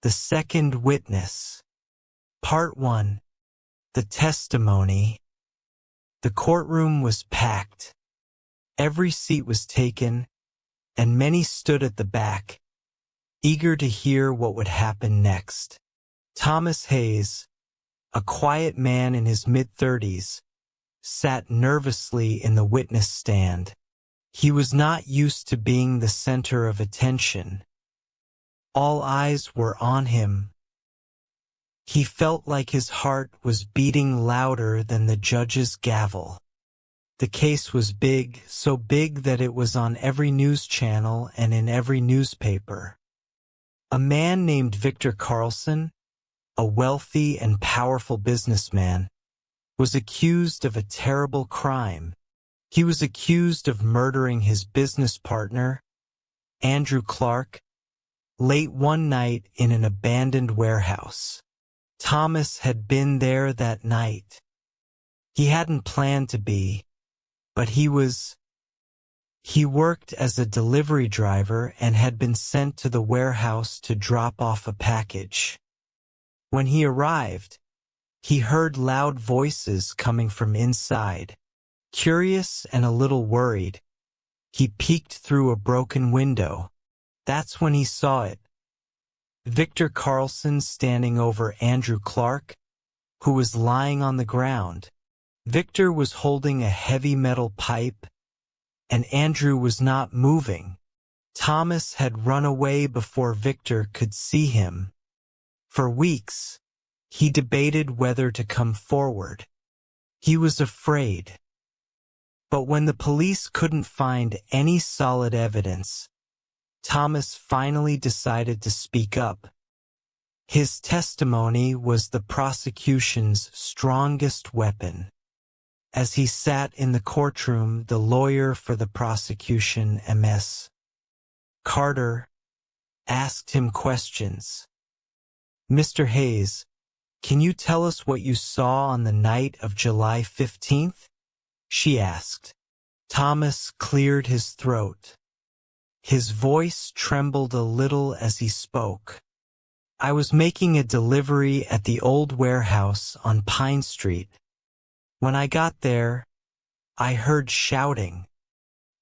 The Second Witness. Part 1. The Testimony. The courtroom was packed. Every seat was taken, and many stood at the back, eager to hear what would happen next. Thomas Hayes, a quiet man in his mid-30s, sat nervously in the witness stand. He was not used to being the center of attention. All eyes were on him. He felt like his heart was beating louder than the judge's gavel. The case was big, so big that it was on every news channel and in every newspaper. A man named Victor Carlson, a wealthy and powerful businessman, was accused of a terrible crime. He was accused of murdering his business partner, Andrew Clark, late one night in an abandoned warehouse. Thomas had been there that night. He hadn't planned to be, but he worked as a delivery driver and had been sent to the warehouse to drop off a package. When he arrived, he heard loud voices coming from inside. Curious and a little worried, he peeked through a broken window. That's when he saw it. Victor Carlson standing over Andrew Clark, who was lying on the ground. Victor was holding a heavy metal pipe, and Andrew was not moving. Thomas had run away before Victor could see him. For weeks, he debated whether to come forward. He was afraid. But when the police couldn't find any solid evidence, Thomas finally decided to speak up. His testimony was the prosecution's strongest weapon. As he sat in the courtroom, the lawyer for the prosecution, Ms. Carter, asked him questions. "Mr. Hayes, can you tell us what you saw on the night of July 15th? She asked. Thomas cleared his throat. His voice trembled a little as he spoke. "I was making a delivery at the old warehouse on Pine Street. When I got there, I heard shouting.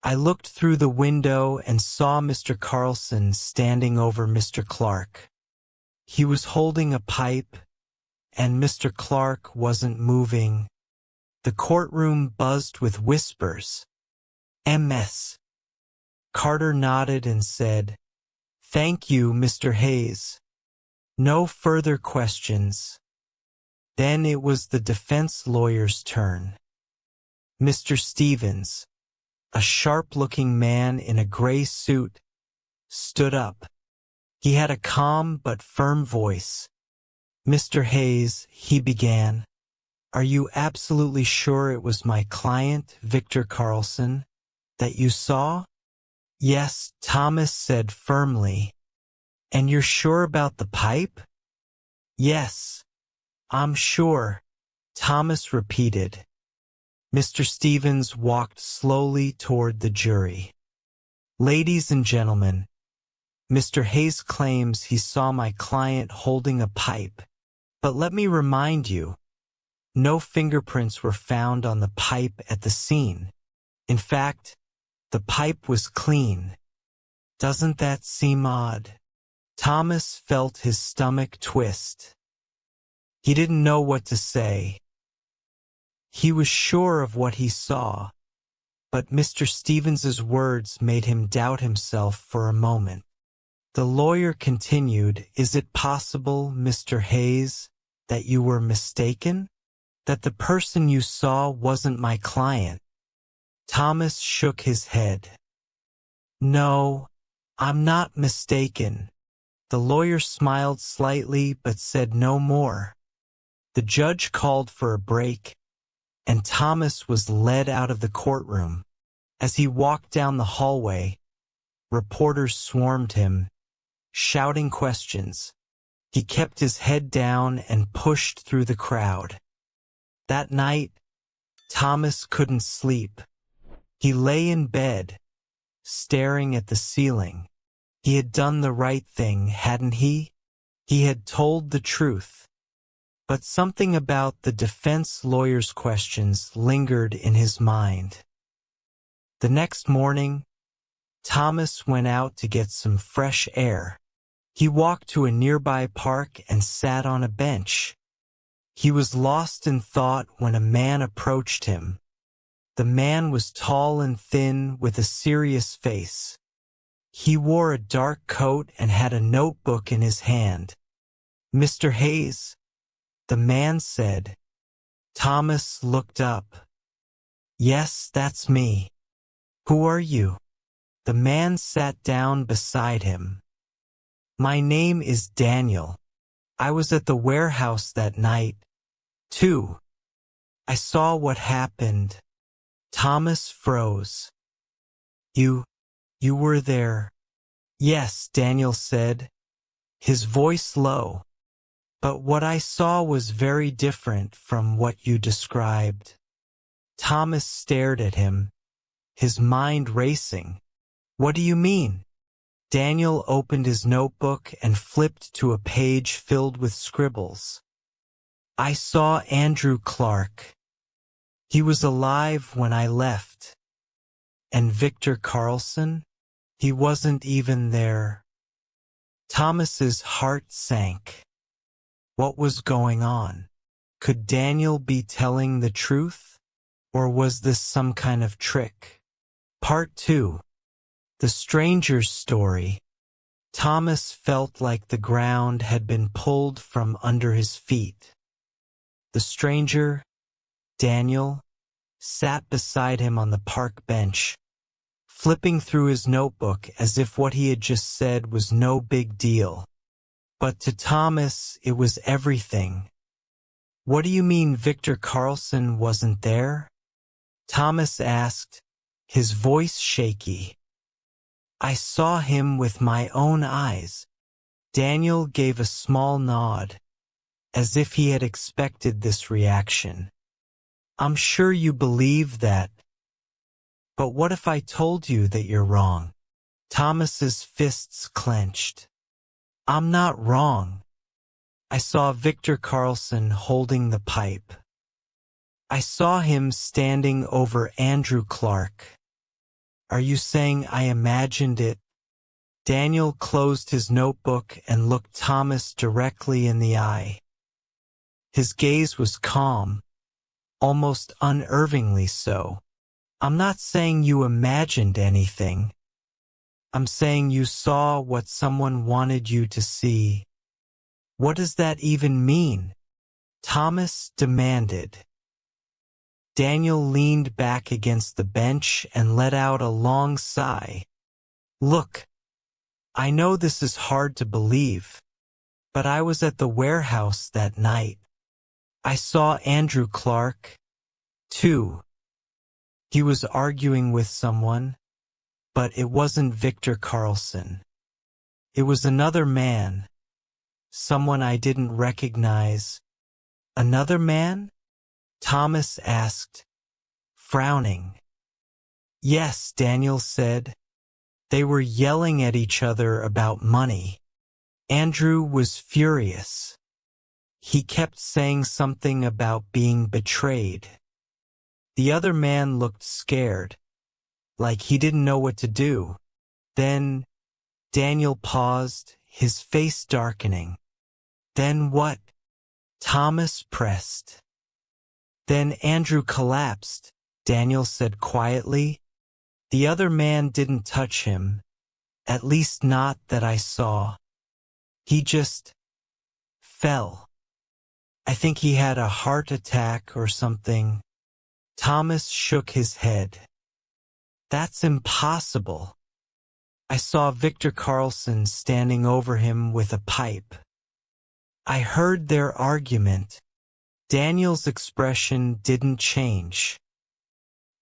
I looked through the window and saw Mr. Carlson standing over Mr. Clark. He was holding a pipe, and Mr. Clark wasn't moving." The courtroom buzzed with whispers. "Ms. Carter nodded and said, "Thank you, Mr. Hayes. No further questions." Then it was the defense lawyer's turn. Mr. Stevens, a sharp-looking man in a gray suit, stood up. He had a calm but firm voice. "Mr. Hayes," he began, "are you absolutely sure it was my client, Victor Carlson, that you saw?" "Yes," Thomas said firmly. "And you're sure about the pipe?" "Yes, I'm sure," Thomas repeated. Mr. Stevens walked slowly toward the jury. "Ladies and gentlemen, Mr. Hayes claims he saw my client holding a pipe, but let me remind you, no fingerprints were found on the pipe at the scene. In fact, the pipe was clean. Doesn't that seem odd?" Thomas felt his stomach twist. He didn't know what to say. He was sure of what he saw, but Mr. Stevens's words made him doubt himself for a moment. The lawyer continued, "Is it possible, Mr. Hayes, that you were mistaken? That the person you saw wasn't my client?" Thomas shook his head. "No, I'm not mistaken." The lawyer smiled slightly but said no more. The judge called for a break, and Thomas was led out of the courtroom. As he walked down the hallway, reporters swarmed him, shouting questions. He kept his head down and pushed through the crowd. That night, Thomas couldn't sleep. He lay in bed, staring at the ceiling. He had done the right thing, hadn't he? He had told the truth, but something about the defense lawyer's questions lingered in his mind. The next morning, Thomas went out to get some fresh air. He walked to a nearby park and sat on a bench. He was lost in thought when a man approached him. The man was tall and thin with a serious face. He wore a dark coat and had a notebook in his hand. "Mr. Hayes," the man said. Thomas looked up. "Yes, that's me. Who are you?" The man sat down beside him. "My name is Daniel. I was at the warehouse that night, too. I saw what happened." Thomas froze. You were there?" "Yes," Daniel said, his voice low. "But what I saw was very different from what you described." Thomas stared at him, his mind racing. "What do you mean?" Daniel opened his notebook and flipped to a page filled with scribbles. "I saw Andrew Clark. He was alive when I left. And Victor Carlson? He wasn't even there." Thomas's heart sank. What was going on? Could Daniel be telling the truth? Or was this some kind of trick? Part 2. The Stranger's Story. Thomas felt like the ground had been pulled from under his feet. The stranger, Daniel, sat beside him on the park bench, flipping through his notebook as if what he had just said was no big deal. But to Thomas, it was everything. "What do you mean Victor Carlson wasn't there?" Thomas asked, his voice shaky. "I saw him with my own eyes." Daniel gave a small nod, as if he had expected this reaction. "I'm sure you believe that. But what if I told you that you're wrong?" Thomas's fists clenched. "I'm not wrong. I saw Victor Carlson holding the pipe. I saw him standing over Andrew Clark. Are you saying I imagined it?" Daniel closed his notebook and looked Thomas directly in the eye. His gaze was calm, almost unnervingly so. "I'm not saying you imagined anything. I'm saying you saw what someone wanted you to see." "What does that even mean?" Thomas demanded. Daniel leaned back against the bench and let out a long sigh. "Look, I know this is hard to believe, but I was at the warehouse that night. I saw Andrew Clark, too. He was arguing with someone, but it wasn't Victor Carlson. It was another man, someone I didn't recognize." "Another man?" Thomas asked, frowning. "Yes," Daniel said. "They were yelling at each other about money. Andrew was furious. He kept saying something about being betrayed. The other man looked scared, like he didn't know what to do. Then Daniel paused, his face darkening. "Then what?" Thomas pressed. "Then Andrew collapsed," Daniel said quietly. "The other man didn't touch him, at least not that I saw. He just fell. I think he had a heart attack or something." Thomas shook his head. "That's impossible. I saw Victor Carlson standing over him with a pipe. I heard their argument." Daniel's expression didn't change.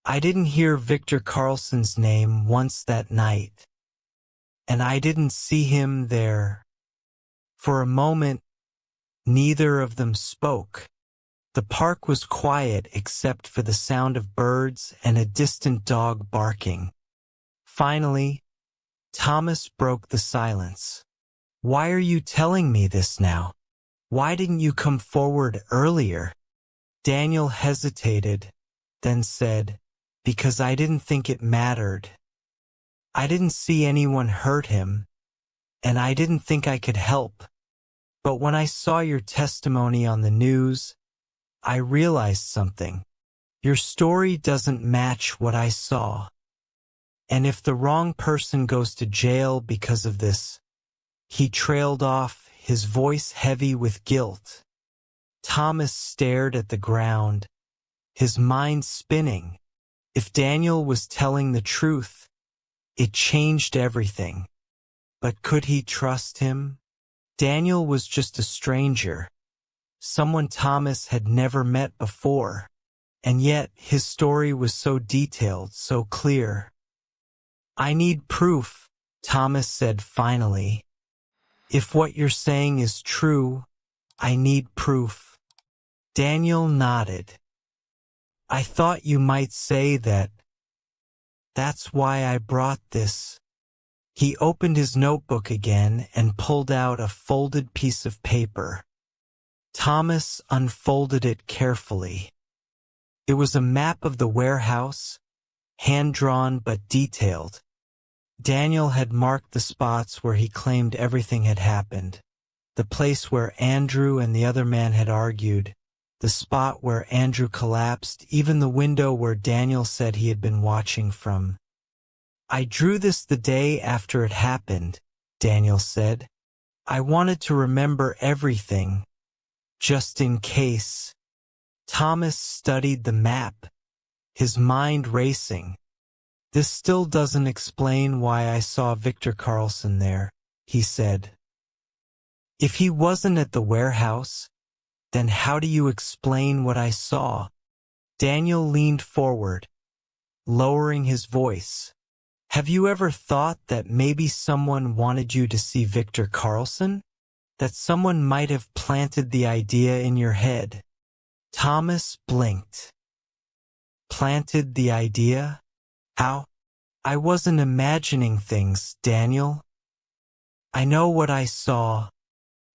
"I didn't hear Victor Carlson's name once that night. And I didn't see him there." For a moment, neither of them spoke. The park was quiet except for the sound of birds and a distant dog barking. Finally, Thomas broke the silence. Why are you telling me this now? Why didn't you come forward earlier? Daniel hesitated, then said, Because I didn't think it mattered. I didn't see anyone hurt him, and I didn't think I could help. But when I saw your testimony on the news, I realized something. Your story doesn't match what I saw. And if the wrong person goes to jail because of this, he trailed off, his voice heavy with guilt. Thomas stared at the ground, his mind spinning. If Daniel was telling the truth, it changed everything. But could he trust him? Daniel was just a stranger, someone Thomas had never met before, and yet his story was so detailed, so clear. I need proof, Thomas said finally. If what you're saying is true, I need proof. Daniel nodded. I thought you might say that. That's why I brought this. He opened his notebook again and pulled out a folded piece of paper. Thomas unfolded it carefully. It was a map of the warehouse, hand-drawn but detailed. Daniel had marked the spots where he claimed everything had happened. The place where Andrew and the other man had argued, the spot where Andrew collapsed, even the window where Daniel said he had been watching from. I drew this the day after it happened, Daniel said. I wanted to remember everything, just in case. Thomas studied the map, his mind racing. This still doesn't explain why I saw Victor Carlson there, he said. If he wasn't at the warehouse, then how do you explain what I saw? Daniel leaned forward, lowering his voice. Have you ever thought that maybe someone wanted you to see Victor Carlson? That someone might have planted the idea in your head? Thomas blinked. Planted the idea? How? I wasn't imagining things, Daniel. I know what I saw.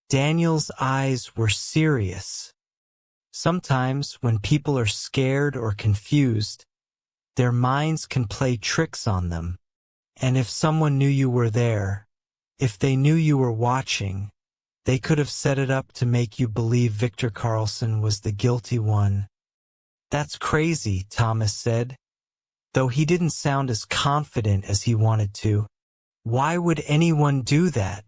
Daniel's eyes were serious. Sometimes when people are scared or confused, their minds can play tricks on them. And if someone knew you were there, if they knew you were watching, they could have set it up to make you believe Victor Carlson was the guilty one. That's crazy, Thomas said, though he didn't sound as confident as he wanted to. Why would anyone do that?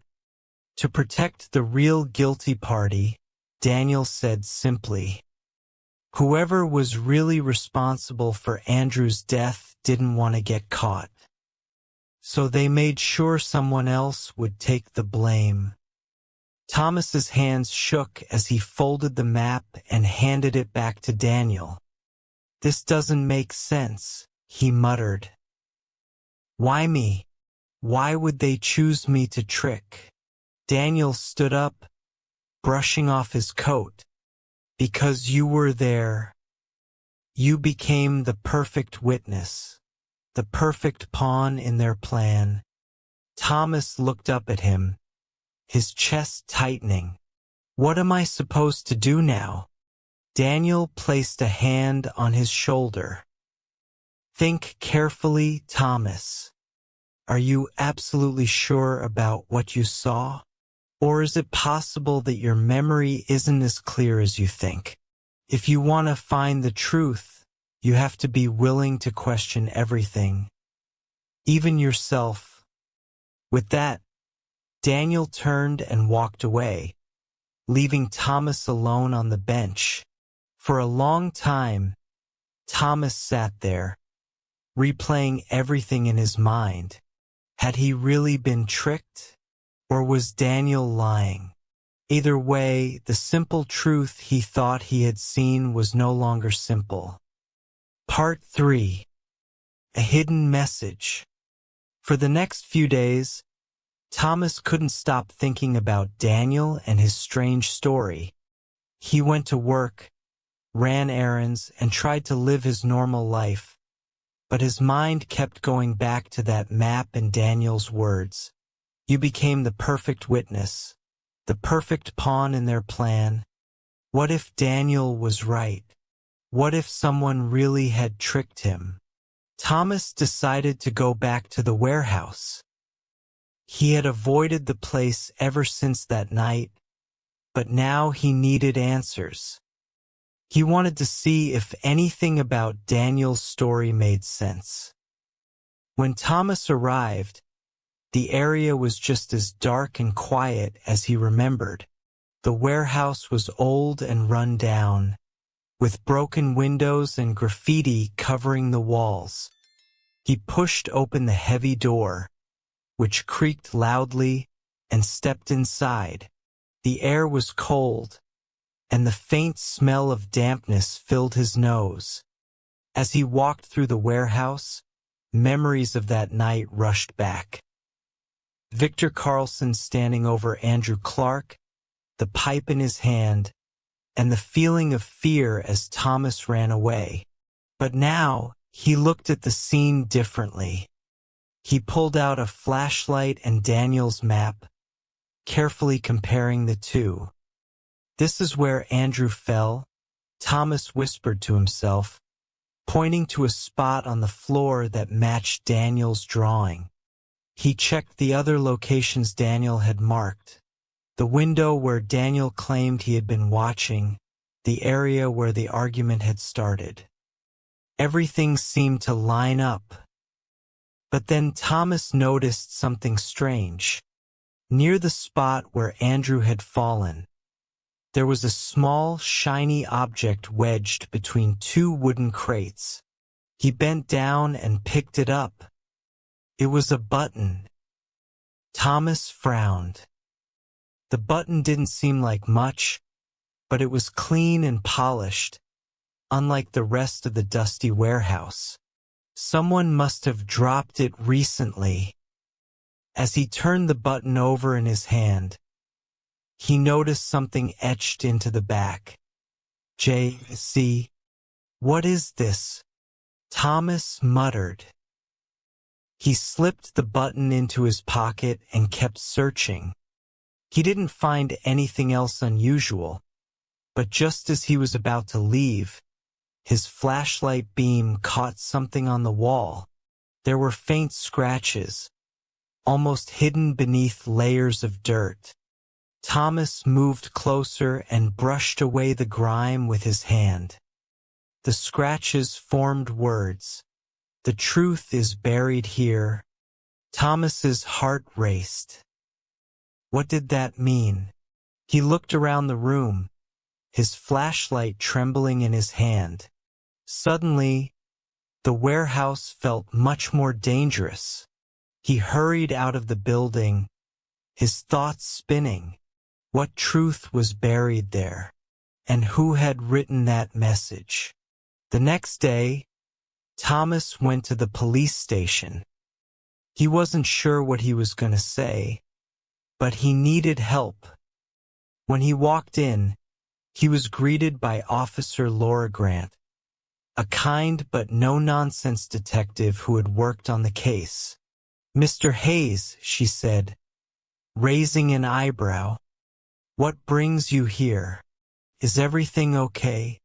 To protect the real guilty party, Daniel said simply. Whoever was really responsible for Andrew's death didn't want to get caught. So they made sure someone else would take the blame. Thomas's hands shook as he folded the map and handed it back to Daniel. This doesn't make sense, he muttered. Why me? Why would they choose me to trick? Daniel stood up, brushing off his coat. Because you were there. You became the perfect witness. The perfect pawn in their plan. Thomas looked up at him, his chest tightening. What am I supposed to do now? Daniel placed a hand on his shoulder. Think carefully, Thomas. Are you absolutely sure about what you saw? Or is it possible that your memory isn't as clear as you think? If you want to find the truth, you have to be willing to question everything, even yourself. With that, Daniel turned and walked away, leaving Thomas alone on the bench. For a long time, Thomas sat there, replaying everything in his mind. Had he really been tricked? Or was Daniel lying? Either way, the simple truth he thought he had seen was no longer simple. Part 3. A Hidden Message. For the next few days, Thomas couldn't stop thinking about Daniel and his strange story. He went to work, ran errands, and tried to live his normal life. But his mind kept going back to that map and Daniel's words. You became the perfect witness, the perfect pawn in their plan. What if Daniel was right? What if someone really had tricked him? Thomas decided to go back to the warehouse. He had avoided the place ever since that night, but now he needed answers. He wanted to see if anything about Daniel's story made sense. When Thomas arrived, the area was just as dark and quiet as he remembered. The warehouse was old and run down, with broken windows and graffiti covering the walls. He pushed open the heavy door, which creaked loudly, and stepped inside. The air was cold, and the faint smell of dampness filled his nose. As he walked through the warehouse, memories of that night rushed back. Victor Carlson standing over Andrew Clark, the pipe in his hand, and the feeling of fear as Thomas ran away. But now, he looked at the scene differently. He pulled out a flashlight and Daniel's map, carefully comparing the two. "This is where Andrew fell," Thomas whispered to himself, pointing to a spot on the floor that matched Daniel's drawing. He checked the other locations Daniel had marked: the window where Daniel claimed he had been watching, the area where the argument had started. Everything seemed to line up. But then Thomas noticed something strange. Near the spot where Andrew had fallen, there was a small, shiny object wedged between two wooden crates. He bent down and picked it up. It was a button. Thomas frowned. The button didn't seem like much, but it was clean and polished, unlike the rest of the dusty warehouse. Someone must have dropped it recently. As he turned the button over in his hand, he noticed something etched into the back. "J.C. What is this?" Thomas muttered. He slipped the button into his pocket and kept searching. He didn't find anything else unusual, but just as he was about to leave, his flashlight beam caught something on the wall. There were faint scratches, almost hidden beneath layers of dirt. Thomas moved closer and brushed away the grime with his hand. The scratches formed words. "The truth is buried here." Thomas's heart raced. What did that mean? He looked around the room, his flashlight trembling in his hand. Suddenly, the warehouse felt much more dangerous. He hurried out of the building, his thoughts spinning. What truth was buried there? And who had written that message? The next day, Thomas went to the police station. He wasn't sure what he was going to say, but he needed help. When he walked in, he was greeted by Officer Laura Grant, a kind but no-nonsense detective who had worked on the case. "Mr. Hayes," she said, raising an eyebrow, "what brings you here? Is everything okay?"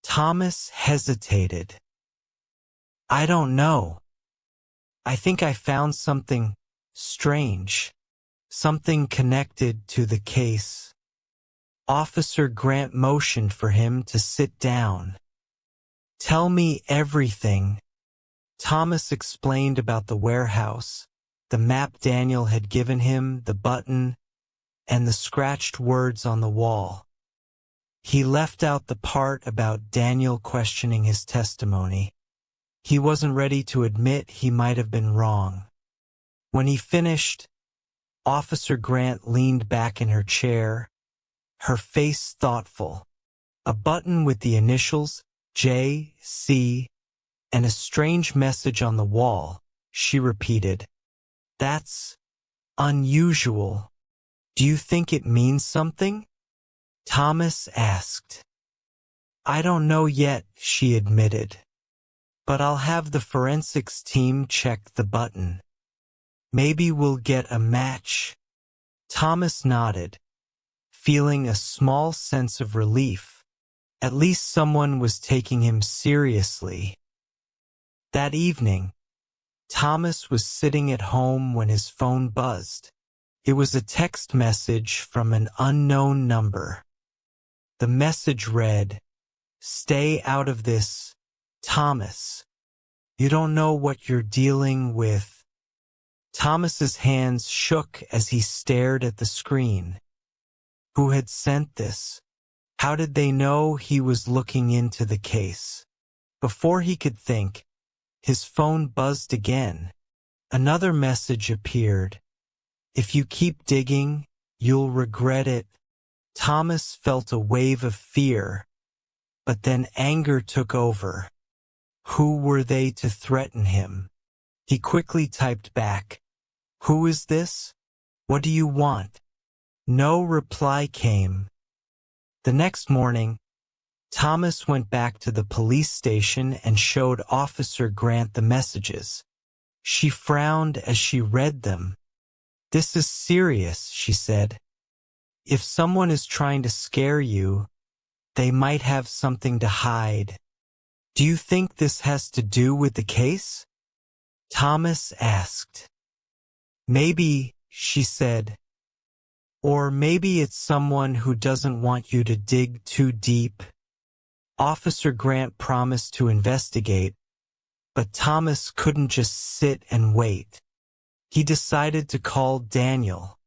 Thomas hesitated. "I don't know. I think I found something strange, something connected to the case." Officer Grant motioned for him to sit down. "Tell me everything." Thomas explained about the warehouse, the map Daniel had given him, the button, and the scratched words on the wall. He left out the part about Daniel questioning his testimony. He wasn't ready to admit he might have been wrong. When he finished, Officer Grant leaned back in her chair, her face thoughtful. "A button with the initials J.C. and a strange message on the wall," she repeated. "That's unusual. Do you think it means something?" Thomas asked. "I don't know yet," she admitted. "But I'll have the forensics team check the button." Maybe we'll get a match." Thomas nodded, feeling a small sense of relief. At least someone was taking him seriously. That evening, Thomas was sitting at home when his phone buzzed. It was a text message from an unknown number. The message read, "Stay out of this, Thomas. You don't know what you're dealing with." Thomas's hands shook as he stared at the screen. Who had sent this? How did they know he was looking into the case? Before he could think, his phone buzzed again. Another message appeared. "If you keep digging, you'll regret it." Thomas felt a wave of fear, but then anger took over. Who were they to threaten him? He quickly typed back, "Who is this? What do you want?" No reply came. The next morning, Thomas went back to the police station and showed Officer Grant the messages. She frowned as she read them. "This is serious," she said. "If someone is trying to scare you, they might have something to hide." "Do you think this has to do with the case?" Thomas asked. "Maybe," she said. "Or maybe it's someone who doesn't want you to dig too deep." Officer Grant promised to investigate, but Thomas couldn't just sit and wait. He decided to call Daniel.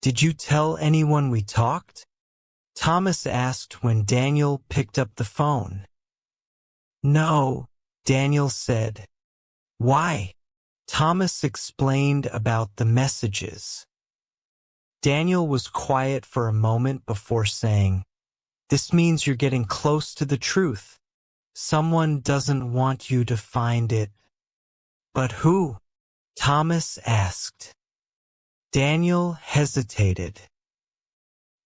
"Did you tell anyone we talked?" Thomas asked when Daniel picked up the phone. "No," Daniel said. "Why?" Thomas explained about the messages. Daniel was quiet for a moment before saying, "This means you're getting close to the truth. Someone doesn't want you to find it." "But who?" Thomas asked. Daniel hesitated.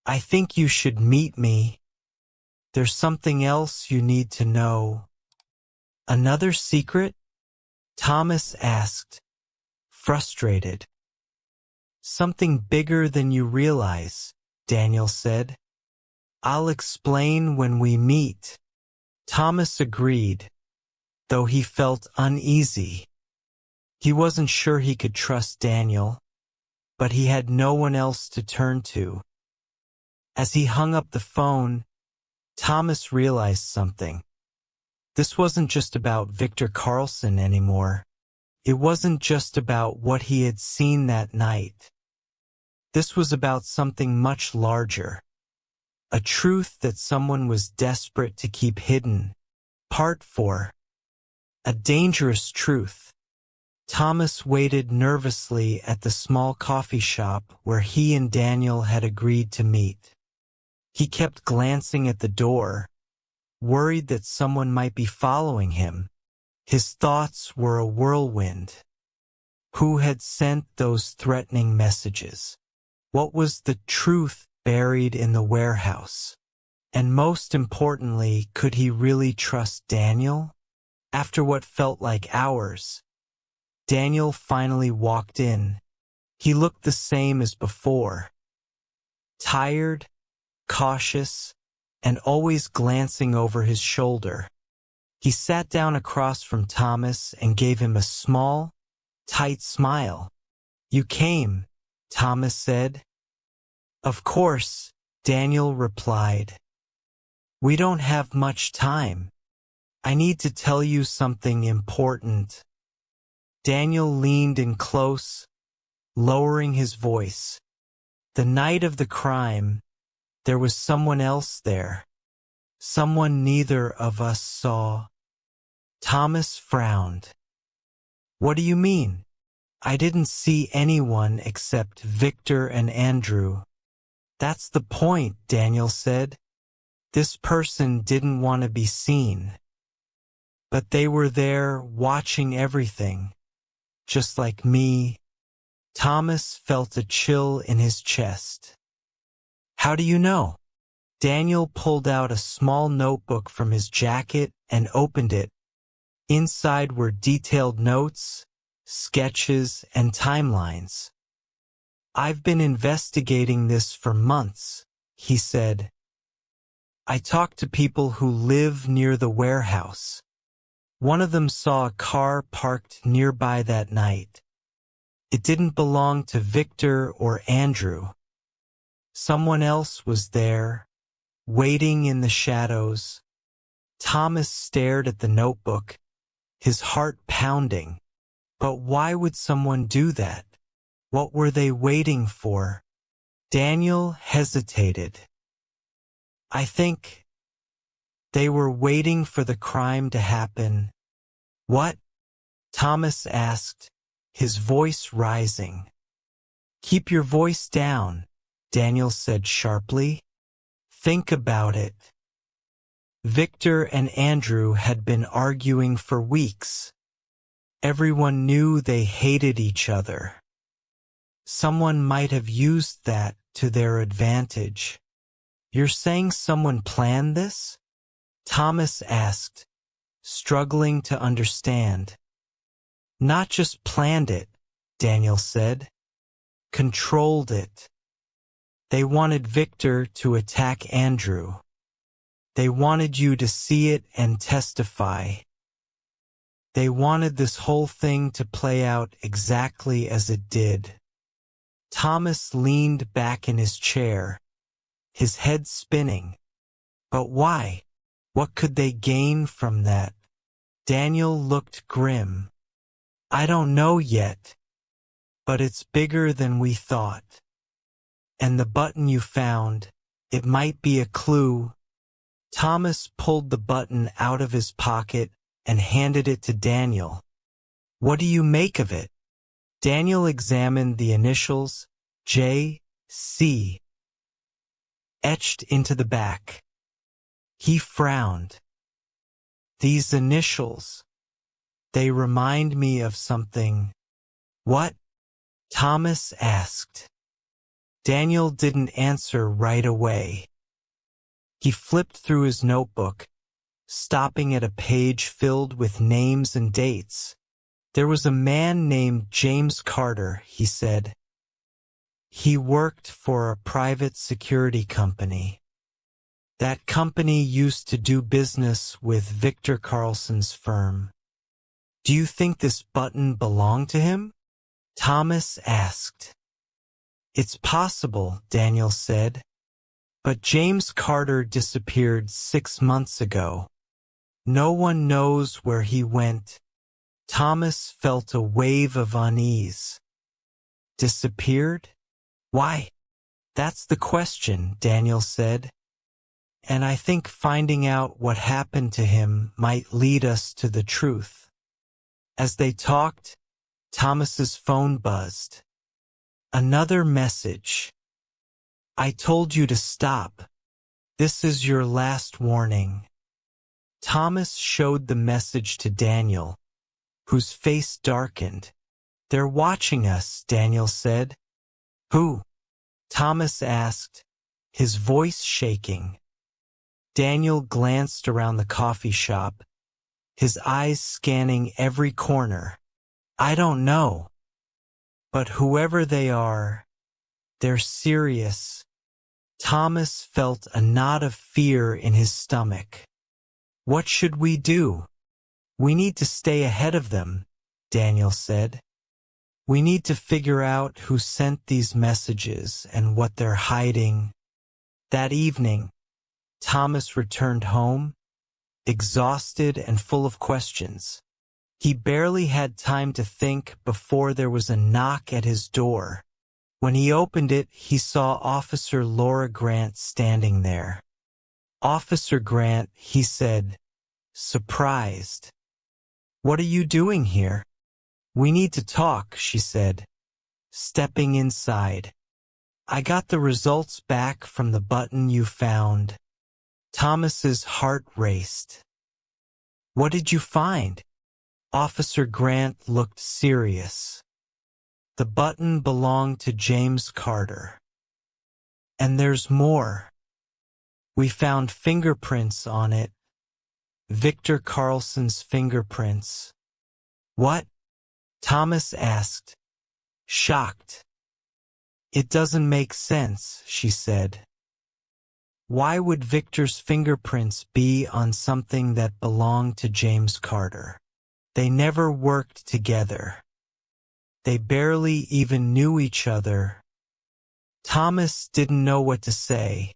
"I think you should meet me. There's something else you need to know." "Another secret?" Thomas asked, frustrated. "Something bigger than you realize," Daniel said. "I'll explain when we meet." Thomas agreed, though he felt uneasy. He wasn't sure he could trust Daniel, but he had no one else to turn to. As he hung up the phone, Thomas realized something. This wasn't just about Victor Carlson anymore. It wasn't just about what he had seen that night. This was about something much larger. A truth that someone was desperate to keep hidden. Part 4. A dangerous truth. Thomas waited nervously at the small coffee shop where he and Daniel had agreed to meet. He kept glancing at the door, worried that someone might be following him. His thoughts were a whirlwind. Who had sent those threatening messages? What was the truth buried in the warehouse? And most importantly, could he really trust Daniel? After what felt like hours, Daniel finally walked in. He looked the same as before. Tired, cautious, and always glancing over his shoulder. He sat down across from Thomas and gave him a small, tight smile. "You came," Thomas said. "Of course," Daniel replied. "We don't have much time. I need to tell you something important." Daniel leaned in close, lowering his voice. "The night of the crime, there was someone else there. Someone neither of us saw." Thomas frowned. "What do you mean?" "I didn't see anyone except Victor and Andrew." "That's the point," Daniel said. "This person didn't want to be seen. But they were there watching everything, just like me." Thomas felt a chill in his chest. "How do you know?" Daniel pulled out a small notebook from his jacket and opened it. Inside were detailed notes, sketches, and timelines. "I've been investigating this for months," he said. "I talked to people who live near the warehouse. One of them saw a car parked nearby that night. It didn't belong to Victor or Andrew. Someone else was there, waiting in the shadows." Thomas stared at the notebook, his heart pounding. But why would someone do that? What were they waiting for? Daniel hesitated. "I think they were waiting for the crime to happen." "What?" Thomas asked, his voice rising. "Keep your voice down," Daniel said sharply. "Think about it." Victor and Andrew had been arguing for weeks. Everyone knew they hated each other. Someone might have used that to their advantage. "You're saying someone planned this?" Thomas asked, struggling to understand. "Not just planned it," Daniel said. "Controlled it. They wanted Victor to attack Andrew. They wanted you to see it and testify. They wanted this whole thing to play out exactly as it did." Thomas leaned back in his chair, his head spinning. But why? What could they gain from that? Daniel looked grim. "I don't know yet, but it's bigger than we thought. And the button you found, it might be a clue." Thomas pulled the button out of his pocket and handed it to Daniel. "What do you make of it?" Daniel examined the initials J.C. etched into the back. He frowned. "These initials, they remind me of something." "What?" Thomas asked. Daniel didn't answer right away. He flipped through his notebook, stopping at a page filled with names and dates. "There was a man named James Carter," he said. "He worked for a private security company. That company used to do business with Victor Carlson's firm." "Do you think this button belonged to him?" Thomas asked. "It's possible," Daniel said. "But James Carter disappeared 6 months ago. No one knows where he went." Thomas felt a wave of unease. "Disappeared? Why?" "That's the question," Daniel said. "And I think finding out what happened to him might lead us to the truth." As they talked, Thomas's phone buzzed. Another message. "I told you to stop. This is your last warning." Thomas showed the message to Daniel, whose face darkened. "They're watching us," Daniel said. "Who?" Thomas asked, his voice shaking. Daniel glanced around the coffee shop, his eyes scanning every corner. "I don't know. But whoever they are, they're serious." Thomas felt a knot of fear in his stomach. "What should we do?" "We need to stay ahead of them," Daniel said. "We need to figure out who sent these messages and what they're hiding." That evening, Thomas returned home, exhausted and full of questions. He barely had time to think before there was a knock at his door. When he opened it, he saw Officer Laura Grant standing there. "Officer Grant," he said, surprised. "What are you doing here?" "We need to talk," she said, stepping inside. "I got the results back from the button you found." Thomas's heart raced. "What did you find?" Officer Grant looked serious. "The button belonged to James Carter. And there's more. We found fingerprints on it. Victor Carlson's fingerprints." "What?" Thomas asked, shocked. It doesn't make sense, she said. Why would Victor's fingerprints be on something that belonged to James Carter? They never worked together. They barely even knew each other. Thomas didn't know what to say.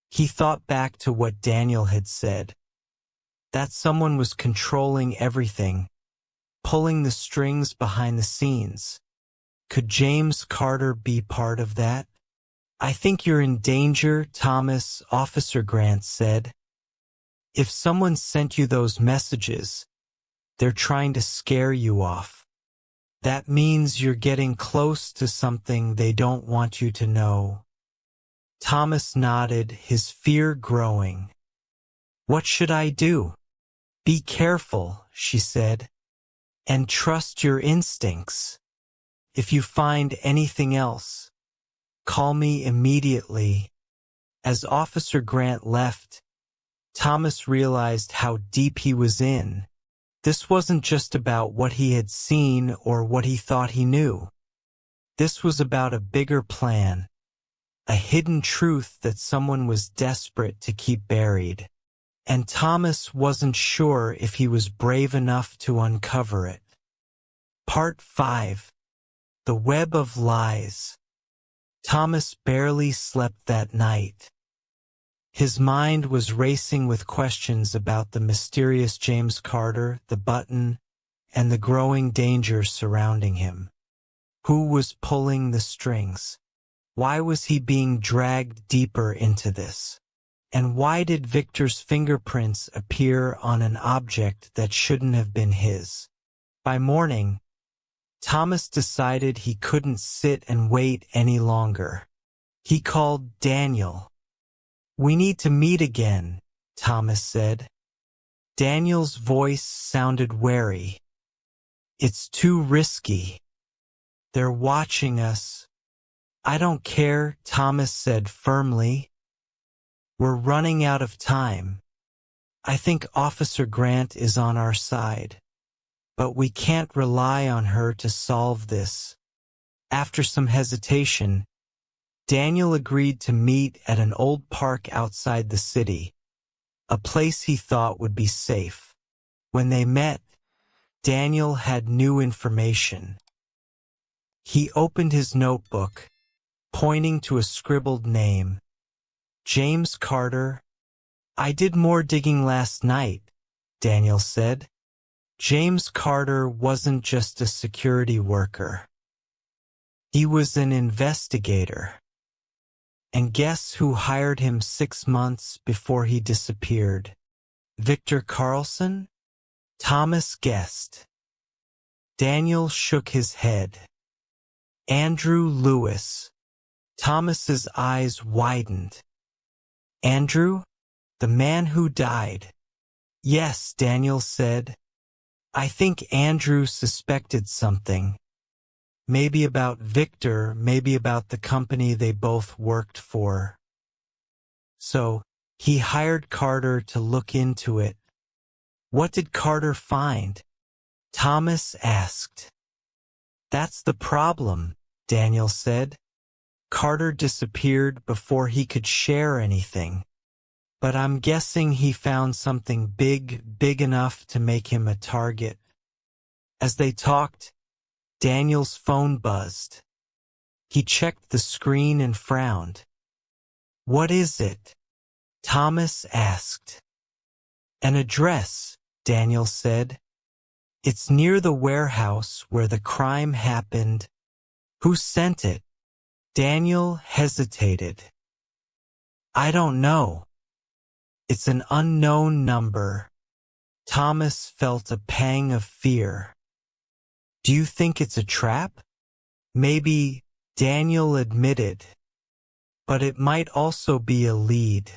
He thought back to what Daniel had said, that someone was controlling everything, pulling the strings behind the scenes. Could James Carter be part of that? I think you're in danger, Thomas, Officer Grant said. If someone sent you those messages, they're trying to scare you off. That means you're getting close to something they don't want you to know. Thomas nodded, his fear growing. What should I do? Be careful, she said, and trust your instincts. If you find anything else, call me immediately. As Officer Grant left, Thomas realized how deep he was in. This wasn't just about what he had seen or what he thought he knew. This was about a bigger plan, a hidden truth that someone was desperate to keep buried. And Thomas wasn't sure if he was brave enough to uncover it. Part 5. The Web of Lies. Thomas barely slept that night. His mind was racing with questions about the mysterious James Carter, the button, and the growing dangers surrounding him. Who was pulling the strings? Why was he being dragged deeper into this? And why did Victor's fingerprints appear on an object that shouldn't have been his? By morning, Thomas decided he couldn't sit and wait any longer. He called Daniel. We need to meet again, Thomas said. Daniel's voice sounded wary. It's too risky. They're watching us. I don't care, Thomas said firmly. We're running out of time. I think Officer Grant is on our side. But we can't rely on her to solve this. After some hesitation, Daniel agreed to meet at an old park outside the city, a place he thought would be safe. When they met, Daniel had new information. He opened his notebook, pointing to a scribbled name. James Carter. I did more digging last night, Daniel said. James Carter wasn't just a security worker. He was an investigator. And guess who hired him 6 months before he disappeared? Victor Carlson? Thomas guessed. Daniel shook his head. Andrew Lewis. Thomas's eyes widened. Andrew? The man who died. Yes, Daniel said. I think Andrew suspected something. Maybe about Victor, maybe about the company they both worked for. So, he hired Carter to look into it. What did Carter find? Thomas asked. That's the problem, Daniel said. Carter disappeared before he could share anything. But I'm guessing he found something big enough to make him a target. As they talked, Daniel's phone buzzed. He checked the screen and frowned. What is it? Thomas asked. An address, Daniel said. It's near the warehouse where the crime happened. Who sent it? Daniel hesitated. I don't know. It's an unknown number. Thomas felt a pang of fear. Do you think it's a trap? Maybe, Daniel admitted. But it might also be a lead.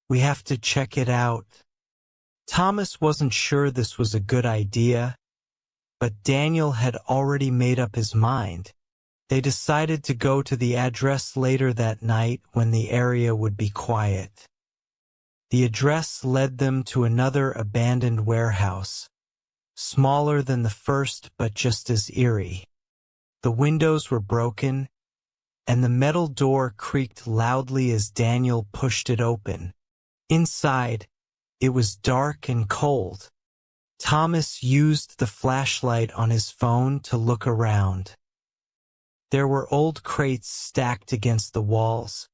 We have to check it out. Thomas wasn't sure this was a good idea, but Daniel had already made up his mind. They decided to go to the address later that night when the area would be quiet. The address led them to another abandoned warehouse. smaller than the first but just as eerie. The windows were broken, and the metal door creaked loudly as Daniel pushed it open. Inside, it was dark and cold. Thomas used the flashlight on his phone to look around. There were old crates stacked against the walls,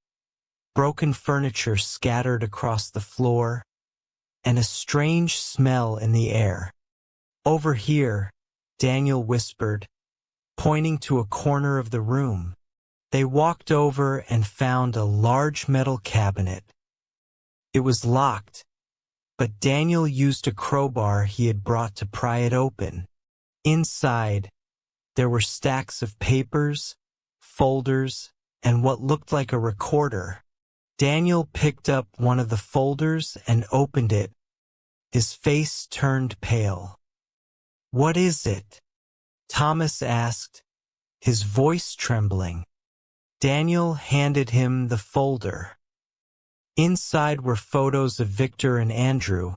broken furniture scattered across the floor, and a strange smell in the air. "Over here," Daniel whispered, pointing to a corner of the room. They walked over and found a large metal cabinet. It was locked, but Daniel used a crowbar he had brought to pry it open. Inside, there were stacks of papers, folders, and what looked like a recorder. Daniel picked up one of the folders and opened it. His face turned pale. "What is it?" Thomas asked, his voice trembling. Daniel handed him the folder. Inside were photos of Victor and Andrew,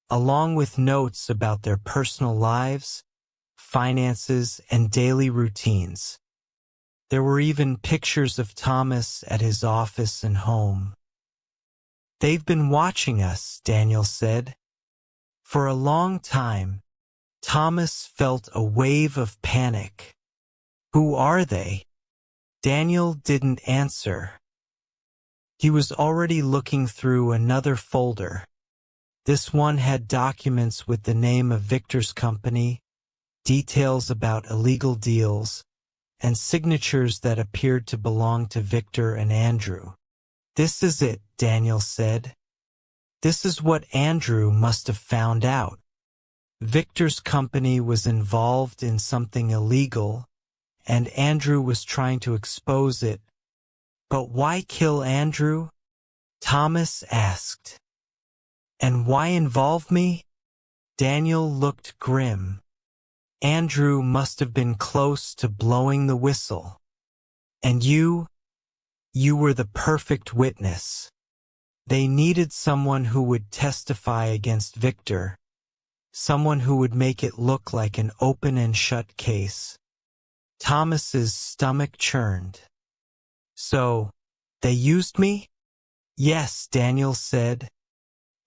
along with notes about their personal lives, finances, and daily routines. There were even pictures of Thomas at his office and home. "They've been watching us," Daniel said. For a long time, Thomas felt a wave of panic. "Who are they?" Daniel didn't answer. He was already looking through another folder. This one had documents with the name of Victor's company, details about illegal deals, and signatures that appeared to belong to Victor and Andrew. "This is it," Daniel said. "This is what Andrew must have found out. Victor's company was involved in something illegal, and Andrew was trying to expose it. But why kill Andrew?" Thomas asked. "And why involve me?" Daniel looked grim. "Andrew must have been close to blowing the whistle. And you were the perfect witness. They needed someone who would testify against Victor, someone who would make it look like an open and shut case." Thomas's stomach churned. "So, they used me?" "Yes," Daniel said.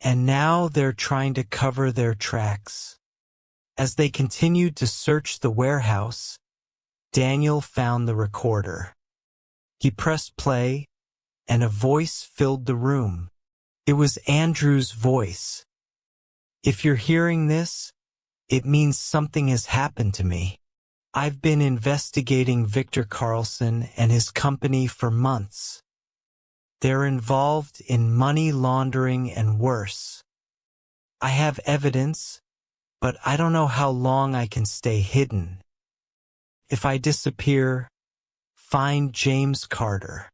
"And now they're trying to cover their tracks." As they continued to search the warehouse, Daniel found the recorder. He pressed play, and a voice filled the room. It was Andrew's voice. "If you're hearing this, it means something has happened to me. I've been investigating Victor Carlson and his company for months. They're involved in money laundering and worse. I have evidence, but I don't know how long I can stay hidden. If I disappear, find James Carter.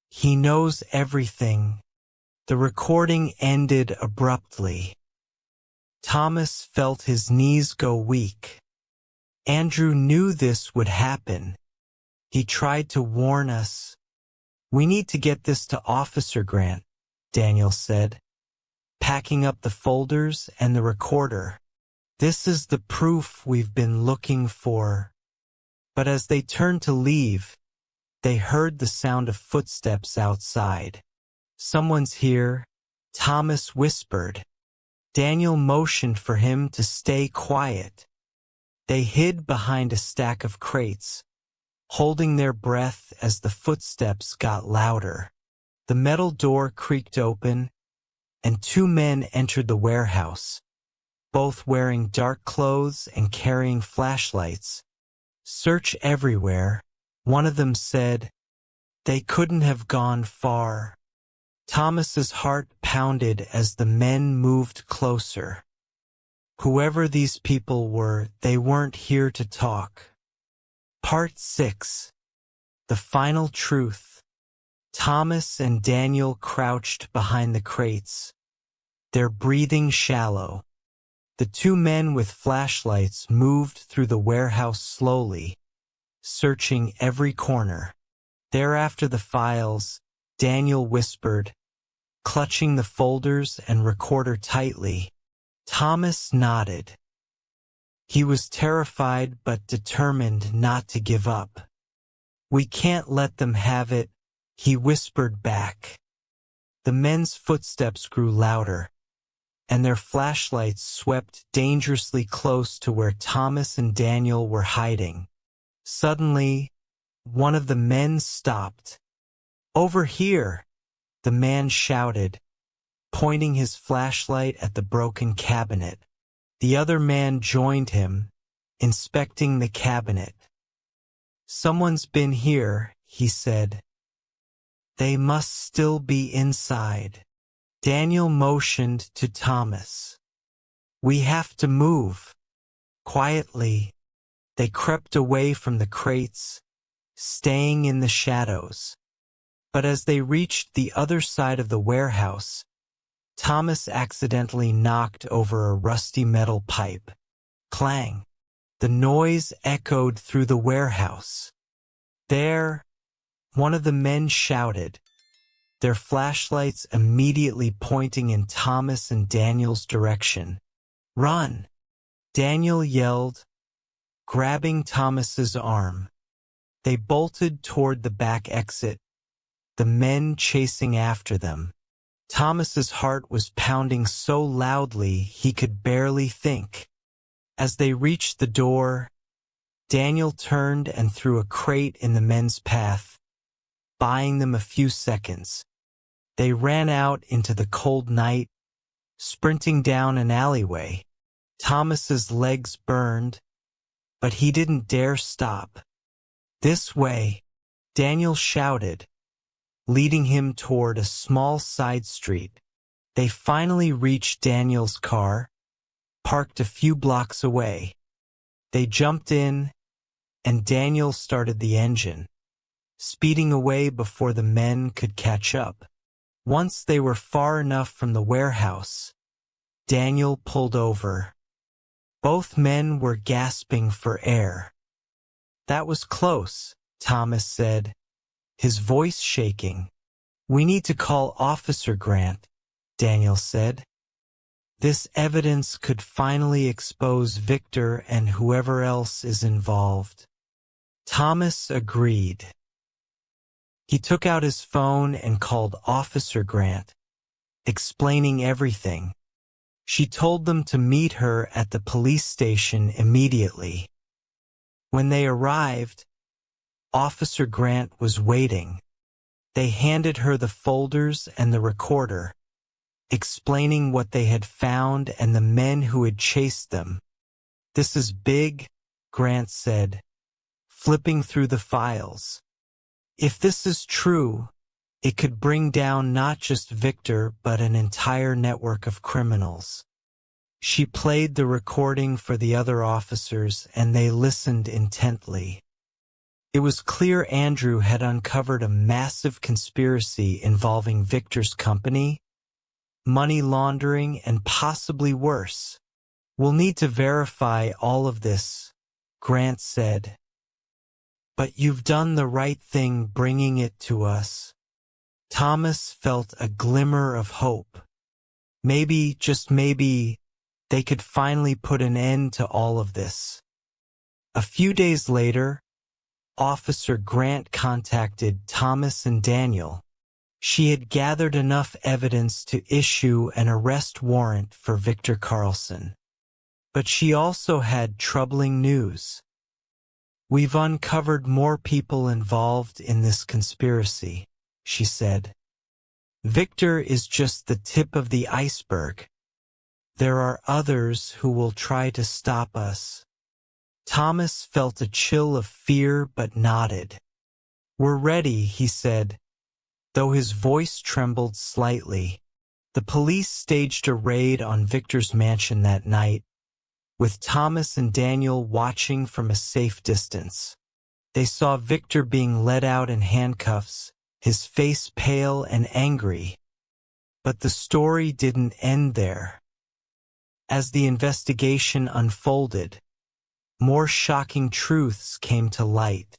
He knows everything." The recording ended abruptly. Thomas felt his knees go weak. Andrew knew this would happen. He tried to warn us. "We need to get this to Officer Grant," Daniel said, packing up the folders and the recorder. "This is the proof we've been looking for." But as they turned to leave, they heard the sound of footsteps outside. "Someone's here," Thomas whispered. Daniel motioned for him to stay quiet. They hid behind a stack of crates, holding their breath as the footsteps got louder. The metal door creaked open, and two men entered the warehouse, both wearing dark clothes and carrying flashlights. "Search everywhere," one of them said. "They couldn't have gone far." Thomas's heart pounded as the men moved closer. Whoever these people were, they weren't here to talk. Part 6. The Final Truth. Thomas and Daniel crouched behind the crates, their breathing shallow. The two men with flashlights moved through the warehouse slowly, searching every corner. "Thereafter the files," Daniel whispered, clutching the folders and recorder tightly. Thomas nodded. He was terrified but determined not to give up. "We can't let them have it," he whispered back. The men's footsteps grew louder, and their flashlights swept dangerously close to where Thomas and Daniel were hiding. Suddenly, one of the men stopped. "Over here!" the man shouted, pointing his flashlight at the broken cabinet. The other man joined him, inspecting the cabinet. "Someone's been here," he said. "They must still be inside." Daniel motioned to Thomas. "We have to move." Quietly, they crept away from the crates, staying in the shadows. But as they reached the other side of the warehouse, Thomas accidentally knocked over a rusty metal pipe. Clang! The noise echoed through the warehouse. "There!" one of the men shouted, their flashlights immediately pointing in Thomas and Daniel's direction. "Run!" Daniel yelled, grabbing Thomas's arm. They bolted toward the back exit, the men chasing after them. Thomas's heart was pounding so loudly he could barely think. As they reached the door, Daniel turned and threw a crate in the men's path, buying them a few seconds. They ran out into the cold night, sprinting down an alleyway. Thomas's legs burned, but he didn't dare stop. "This way," Daniel shouted, leading him toward a small side street. They finally reached Daniel's car, parked a few blocks away. They jumped in, and Daniel started the engine, speeding away before the men could catch up. Once they were far enough from the warehouse, Daniel pulled over. Both men were gasping for air. "That was close," Thomas said, his voice shaking. "We need to call Officer Grant," Daniel said. "This evidence could finally expose Victor and whoever else is involved." Thomas agreed. He took out his phone and called Officer Grant, explaining everything. She told them to meet her at the police station immediately. When they arrived, Officer Grant was waiting. They handed her the folders and the recorder, explaining what they had found and the men who had chased them. "This is big," Grant said, flipping through the files. "If this is true, it could bring down not just Victor but an entire network of criminals." She played the recording for the other officers and they listened intently. It was clear Andrew had uncovered a massive conspiracy involving Victor's company, money laundering, and possibly worse. "We'll need to verify all of this," Grant said. "But you've done the right thing bringing it to us." Thomas felt a glimmer of hope. Maybe, just maybe, they could finally put an end to all of this. A few days later, Officer Grant contacted Thomas and Daniel. She had gathered enough evidence to issue an arrest warrant for Victor Carlson. But she also had troubling news. "We've uncovered more people involved in this conspiracy," she said. "Victor is just the tip of the iceberg. There are others who will try to stop us." Thomas felt a chill of fear but nodded. "We're ready," he said, though his voice trembled slightly. The police staged a raid on Victor's mansion that night, with Thomas and Daniel watching from a safe distance. They saw Victor being led out in handcuffs, his face pale and angry. But the story didn't end there. As the investigation unfolded, more shocking truths came to light.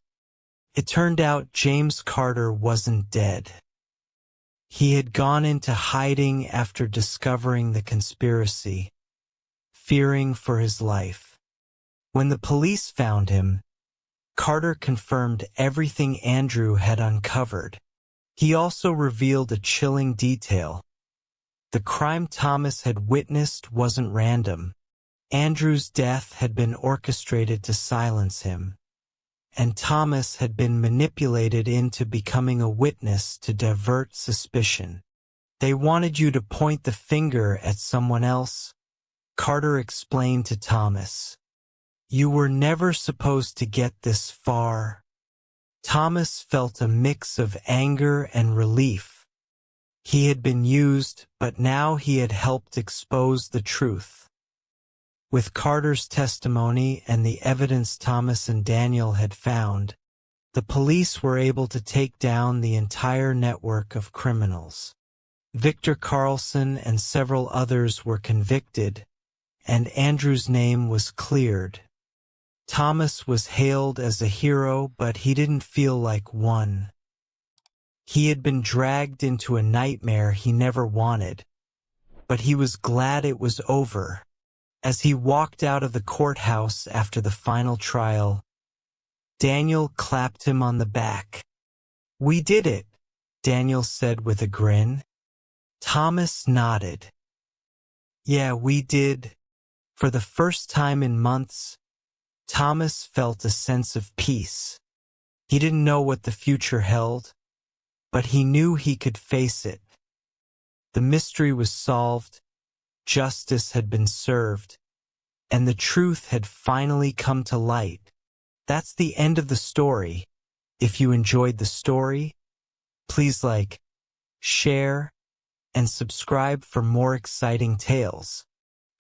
It turned out James Carter wasn't dead. He had gone into hiding after discovering the conspiracy, fearing for his life. When the police found him, Carter confirmed everything Andrew had uncovered. He also revealed a chilling detail. The crime Thomas had witnessed wasn't random. Andrew's death had been orchestrated to silence him, and Thomas had been manipulated into becoming a witness to divert suspicion. They wanted you to point the finger at someone else, Carter explained to Thomas. You were never supposed to get this far. Thomas felt a mix of anger and relief. He had been used, but now he had helped expose the truth. With Carter's testimony and the evidence Thomas and Daniel had found, the police were able to take down the entire network of criminals. Victor Carlson and several others were convicted, and Andrew's name was cleared. Thomas was hailed as a hero, but he didn't feel like one. He had been dragged into a nightmare he never wanted, but he was glad it was over. As he walked out of the courthouse after the final trial, Daniel clapped him on the back. "We did it," Daniel said with a grin. Thomas nodded. "Yeah, we did." For the first time in months, Thomas felt a sense of peace. He didn't know what the future held, but he knew he could face it. The mystery was solved, justice had been served, and the truth had finally come to light. That's the end of the story. If you enjoyed the story, please like, share, and subscribe for more exciting tales.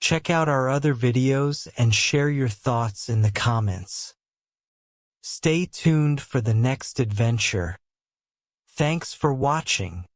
Check out our other videos and share your thoughts in the comments. Stay tuned for the next adventure. Thanks for watching.